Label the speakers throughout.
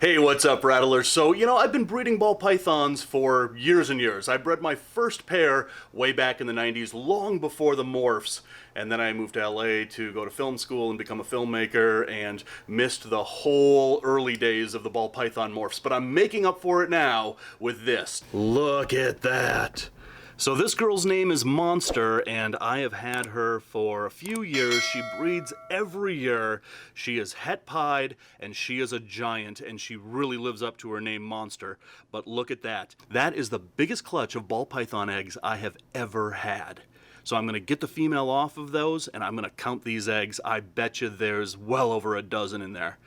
Speaker 1: Hey, what's up, Rattlers? So, I've been breeding ball pythons for years and years. I bred my first pair way back in the 90s, long before the morphs. And then I moved to LA to go to film school and become a filmmaker and missed the whole early days of the ball python morphs. But I'm making up for it now with this. Look at that. So this girl's name is Monster, and I have had her for a few years. She breeds every year. She is het-pied, and she is a giant, and she really lives up to her name, Monster. But look at that. That is the biggest clutch of ball python eggs I have ever had. So I'm going to get the female off of those, and I'm going to count these eggs. I bet you there's well over a dozen in there.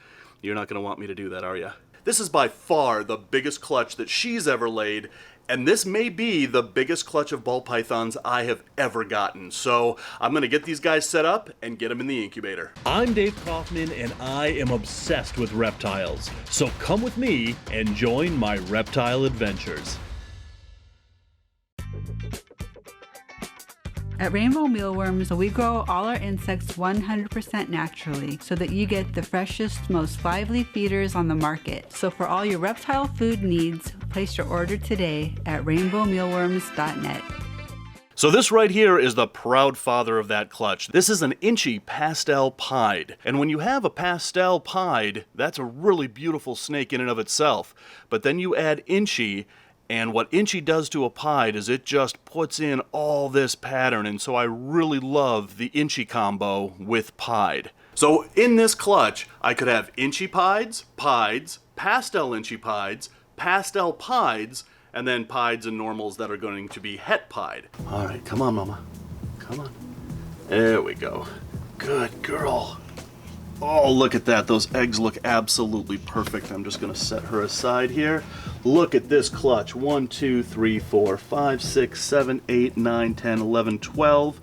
Speaker 1: You're not going to want me to do that, are you? This is by far the biggest clutch that she's ever laid, and this may be the biggest clutch of ball pythons I have ever gotten. So I'm going to get these guys set up and get them in the incubator.
Speaker 2: I'm Dave Kaufman, and I am obsessed with reptiles. So come with me and join my Reptile Adventures.
Speaker 3: At Rainbow Mealworms, we grow all our insects 100% naturally so that you get the freshest, most lively feeders on the market. So for all your reptile food needs, place your order today at rainbowmealworms.net.
Speaker 1: So this right here is the proud father of that clutch. This is an Inchy pastel pied. And when you have a pastel pied, that's a really beautiful snake in and of itself. But then you add Inchy, and what Inchy does to a pied is it just puts in all this pattern, and so I really love the Inchy combo with pied. So in this clutch, I could have Inchy pieds, pastel Inchy pieds, pastel pieds, and then pieds and normals that are going to be het pied. All right, come on, mama. Come on. There we go. Good girl. Oh, look at that. Those eggs look absolutely perfect. I'm just going to set her aside here. Look at this clutch. 1, 2, 3, 4, 5, 6, 7, 8, 9, 10, 11, 12.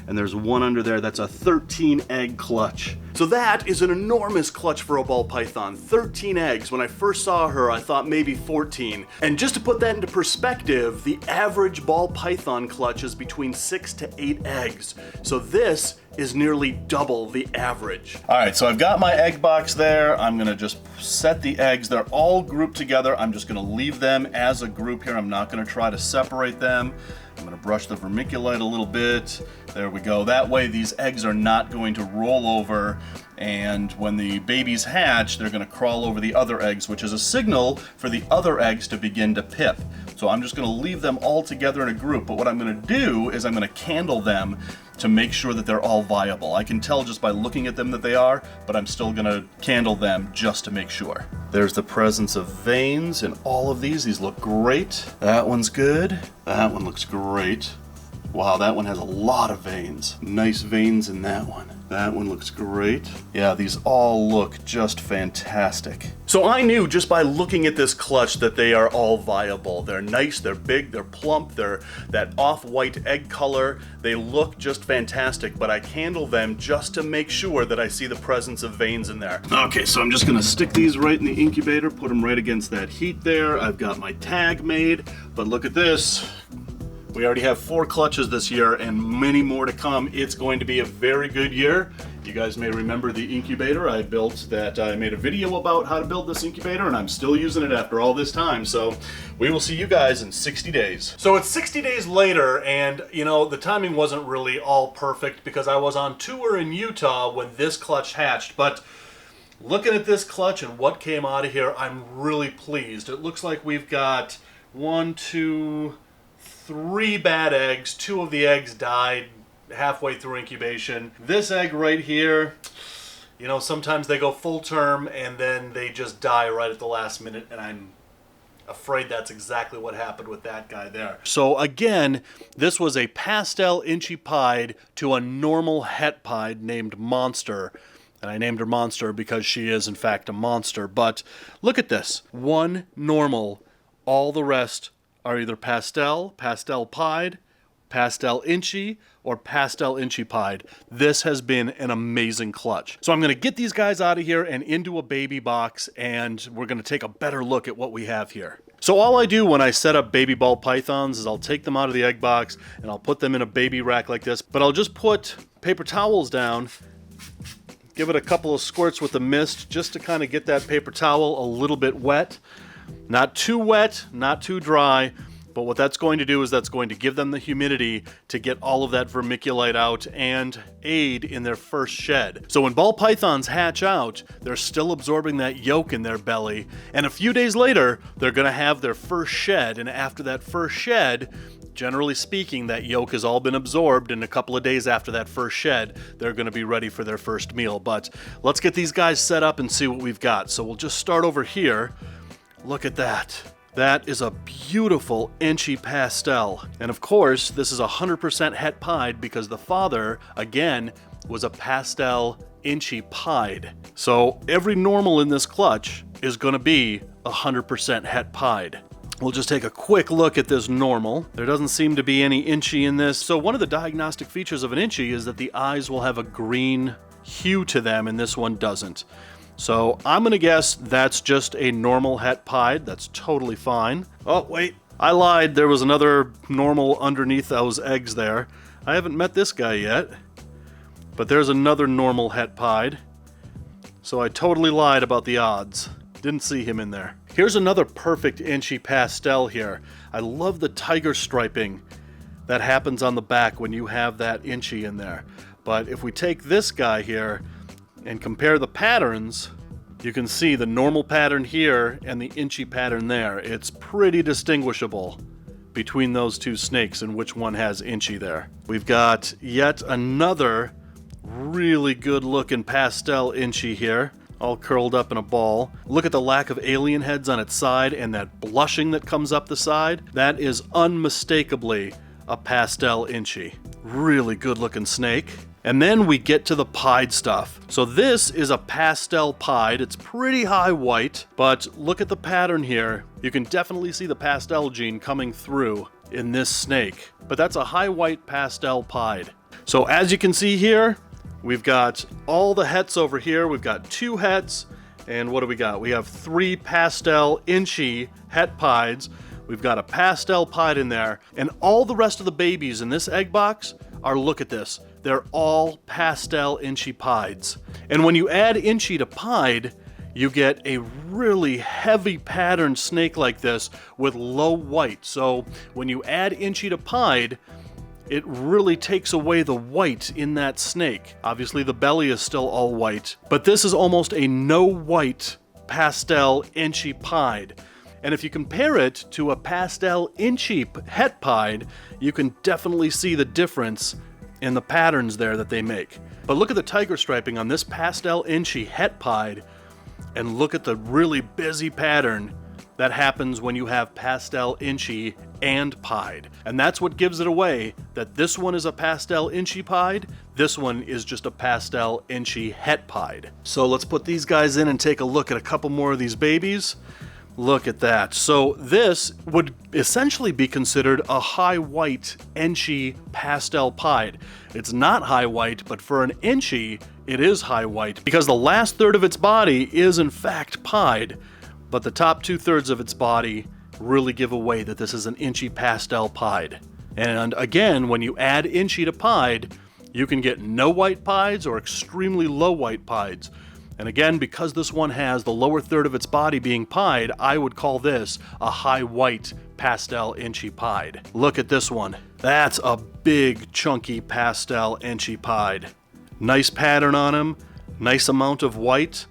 Speaker 1: And there's one under there. That's a 13 egg clutch. So that is an enormous clutch for a ball python. 13 eggs. When I first saw her, I thought maybe 14. And just to put that into perspective, the average ball python clutch is between 6 to 8 eggs. So this is nearly double the average. All right, so I've got my egg box there. I'm gonna just set the eggs. They're all grouped together. I'm just gonna leave them as a group here. I'm not gonna try to separate them. I'm gonna brush the vermiculite a little bit. There we go. That way these eggs are not going to roll over, and when the babies hatch, they're gonna crawl over the other eggs, which is a signal for the other eggs to begin to pip. So I'm just gonna leave them all together in a group, but what I'm gonna do is I'm gonna candle them to make sure that they're all viable. I can tell just by looking at them that they are, but I'm still gonna candle them just to make sure. There's the presence of veins in all of these. These look great. That one's good. That one looks great. Wow, that one has a lot of veins. Nice veins in that one. That one looks great. Yeah, these all look just fantastic. So I knew just by looking at this clutch that they are all viable. They're nice, they're big, they're plump, they're that off-white egg color. They look just fantastic, but I candle them just to make sure that I see the presence of veins in there. Okay, so I'm just gonna stick these right in the incubator, put them right against that heat there. I've got my tag made, but look at this. We already have 4 clutches this year and many more to come. It's going to be a very good year. You guys may remember the incubator I built that I made a video about how to build this incubator, and I'm still using it after all this time. So we will see you guys in 60 days. So it's 60 days later, and the timing wasn't really all perfect because I was on tour in Utah when this clutch hatched. But looking at this clutch and what came out of here, I'm really pleased. It looks like we've got 1, 2, 3 bad eggs. 2 of the eggs died halfway through incubation. This egg right here, sometimes they go full term and then they just die right at the last minute, and I'm afraid that's exactly what happened with that guy there. So again, this was a pastel Inchy pied to a normal het pied named Monster. And I named her Monster because she is in fact a monster. But look at this. 1 normal, all the rest are either pastel pied, pastel Inchy, or pastel Inchy pied. This has been an amazing clutch. So I'm gonna get these guys out of here and into a baby box, and we're gonna take a better look at what we have here. So all I do when I set up baby ball pythons is I'll take them out of the egg box and I'll put them in a baby rack like this, but I'll just put paper towels down give it a couple of squirts with the mist just to kind of get that paper towel a little bit wet. Not too wet, not too dry, but what that's going to do is that's going to give them the humidity to get all of that vermiculite out and aid in their first shed. So when ball pythons hatch out, they're still absorbing that yolk in their belly, and a few days later, they're going to have their first shed, and after that first shed, generally speaking, that yolk has all been absorbed, and a couple of days after that first shed, they're going to be ready for their first meal. But let's get these guys set up and see what we've got. So we'll just start over here. Look at that. That is a beautiful inchy pastel. And of course, this is 100% het pied because the father, again, was a pastel inchy pied. So every normal in this clutch is going to be 100% het pied. We'll just take a quick look at this normal. There doesn't seem to be any inchy in this. So one of the diagnostic features of an inchy is that the eyes will have a green hue to them, and this one doesn't. So I'm going to guess that's just a normal het pied. That's totally fine. Oh, wait. I lied. There was another normal underneath those eggs there. I haven't met this guy yet. But there's another normal het pied. So I totally lied about the odds. Didn't see him in there. Here's another perfect inchy pastel here. I love the tiger striping that happens on the back when you have that inchy in there. But if we take this guy here and compare the patterns, you can see the normal pattern here and the inchy pattern there. It's pretty distinguishable between those two snakes and which one has inchy there. We've got yet another really good looking pastel inchy here, all curled up in a ball. Look at the lack of alien heads on its side and that blushing that comes up the side. That is unmistakably a pastel inchy. Really good looking snake. And then we get to the pied stuff. So this is a pastel pied. It's pretty high white, but look at the pattern here. You can definitely see the pastel gene coming through in this snake. But that's a high white pastel pied. So as you can see here, we've got all the hets over here. We've got 2 hets, and what do we got? We have 3 pastel inchy het pieds. We've got a pastel pied in there, and all the rest of the babies in this egg box are, look at this, they're all pastel inchy pieds. And when you add inchy to pied, you get a really heavy patterned snake like this with low white. So when you add inchy to pied, it really takes away the white in that snake. Obviously the belly is still all white, but this is almost a no white pastel inchy pied. And if you compare it to a pastel inchy het pied, you can definitely see the difference in the patterns there that they make. But look at the tiger striping on this pastel inchy het pied, and look at the really busy pattern that happens when you have pastel inchy and pied. And that's what gives it away, that this one is a pastel inchy pied, this one is just a pastel inchy het pied. So let's put these guys in and take a look at a couple more of these babies. Look at that. So this would essentially be considered a high white inchy pastel pied. It's not high white, but for an inchy, it is high white because the last third of its body is in fact pied, but the top 2/3 of its body really give away that this is an inchy pastel pied. And again, when you add inchy to pied, you can get no white pieds or extremely low white pieds. And again, because this one has the lower third of its body being pied, I would call this a high white pastel inchy pied. Look at this one. That's a big chunky pastel inchy pied. Nice pattern on him, nice amount of white.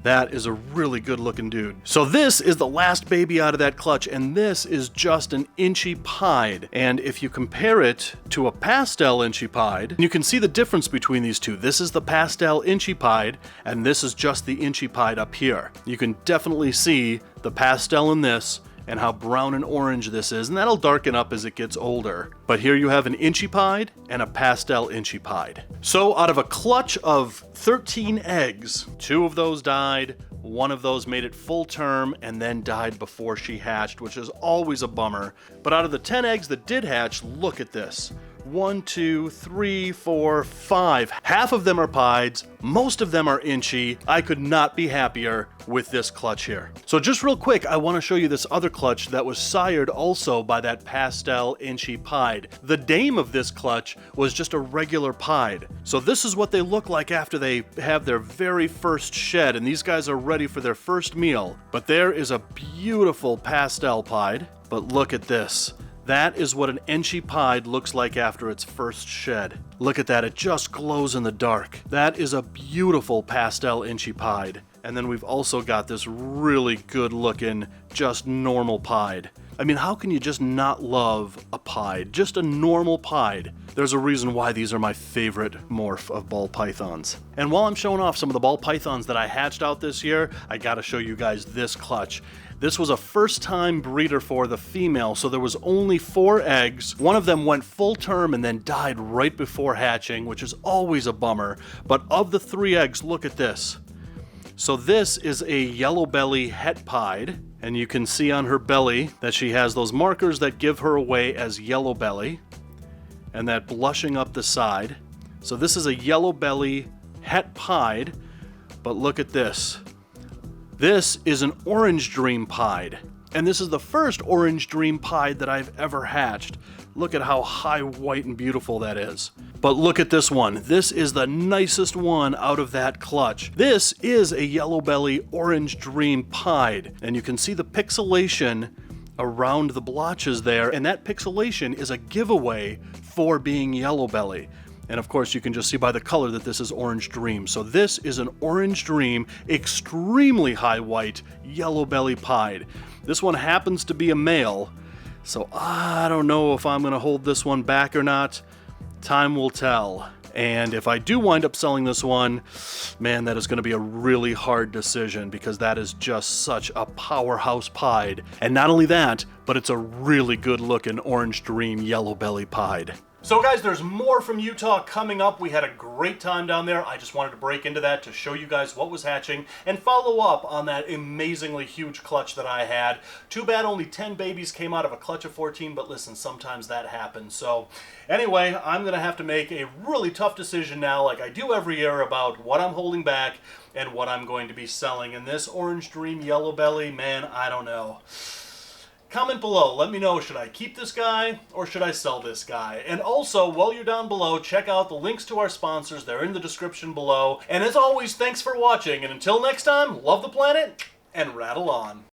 Speaker 1: That is a really good looking dude. So this is the last baby out of that clutch, and this is just an inchy pied. And if you compare it to a pastel inchy pied, you can see the difference between these two. This is the pastel inchy pied, and this is just the inchy pied up here. You can definitely see the pastel in this and how brown and orange this is, and that'll darken up as it gets older. But here you have an inchy pied and a pastel inchy pied. So out of a clutch of 13 eggs, 2 of those died, 1 of those made it full term and then died before she hatched, which is always a bummer. But out of the 10 eggs that did hatch, look at this. 1, 2, 3, 4, 5. Half of them are pieds, most of them are inchy. I could not be happier with this clutch here. So just real quick, I want to show you this other clutch that was sired also by that pastel inchy pied. The dame of this clutch was just a regular pied. So this is what they look like after they have their very first shed, and these guys are ready for their first meal. But there is a beautiful pastel pied, but look at this. That is what an inchy pied looks like after its first shed. Look at that, it just glows in the dark. That is a beautiful pastel inchy pied. And then we've also got this really good looking, just normal pied. I mean, how can you just not love a pied? Just a normal pied. There's a reason why these are my favorite morph of ball pythons. And while I'm showing off some of the ball pythons that I hatched out this year, I gotta show you guys this clutch. This was a first-time breeder for the female, so there was only 4 eggs. One of them went full term and then died right before hatching, which is always a bummer. But of the 3 eggs, look at this. So this is a yellow belly het pied, and you can see on her belly that she has those markers that give her away as yellow belly, and that blushing up the side. So this is a yellow belly het pied, but look at this. This is an orange dream pied, and this is the first orange dream pied that I've ever hatched. Look at how high, white, and beautiful that is. But look at this one. This is the nicest one out of that clutch. This is a yellow belly orange dream pied, and you can see the pixelation around the blotches there, and that pixelation is a giveaway for being yellow belly. And of course you can just see by the color that this is orange dream. So this is an orange dream, extremely high white, yellow belly pied. This one happens to be a male, so I don't know if I'm gonna hold this one back or not. Time will tell. And if I do wind up selling this one, man, that is gonna be a really hard decision because that is just such a powerhouse pied. And not only that, but it's a really good looking orange dream yellow belly pied. So guys, there's more from Utah coming up. We had a great time down there. I just wanted to break into that to show you guys what was hatching and follow up on that amazingly huge clutch that I had. Too bad only 10 babies came out of a clutch of 14, but listen, sometimes that happens. So anyway, I'm gonna have to make a really tough decision now, like I do every year, about what I'm holding back and what I'm going to be selling. And this orange dream yellow belly, man, I don't know. Comment below, let me know, should I keep this guy or should I sell this guy? And also, while you're down below, check out the links to our sponsors. They're in the description below. And as always, thanks for watching. And until next time, love the planet and rattle on.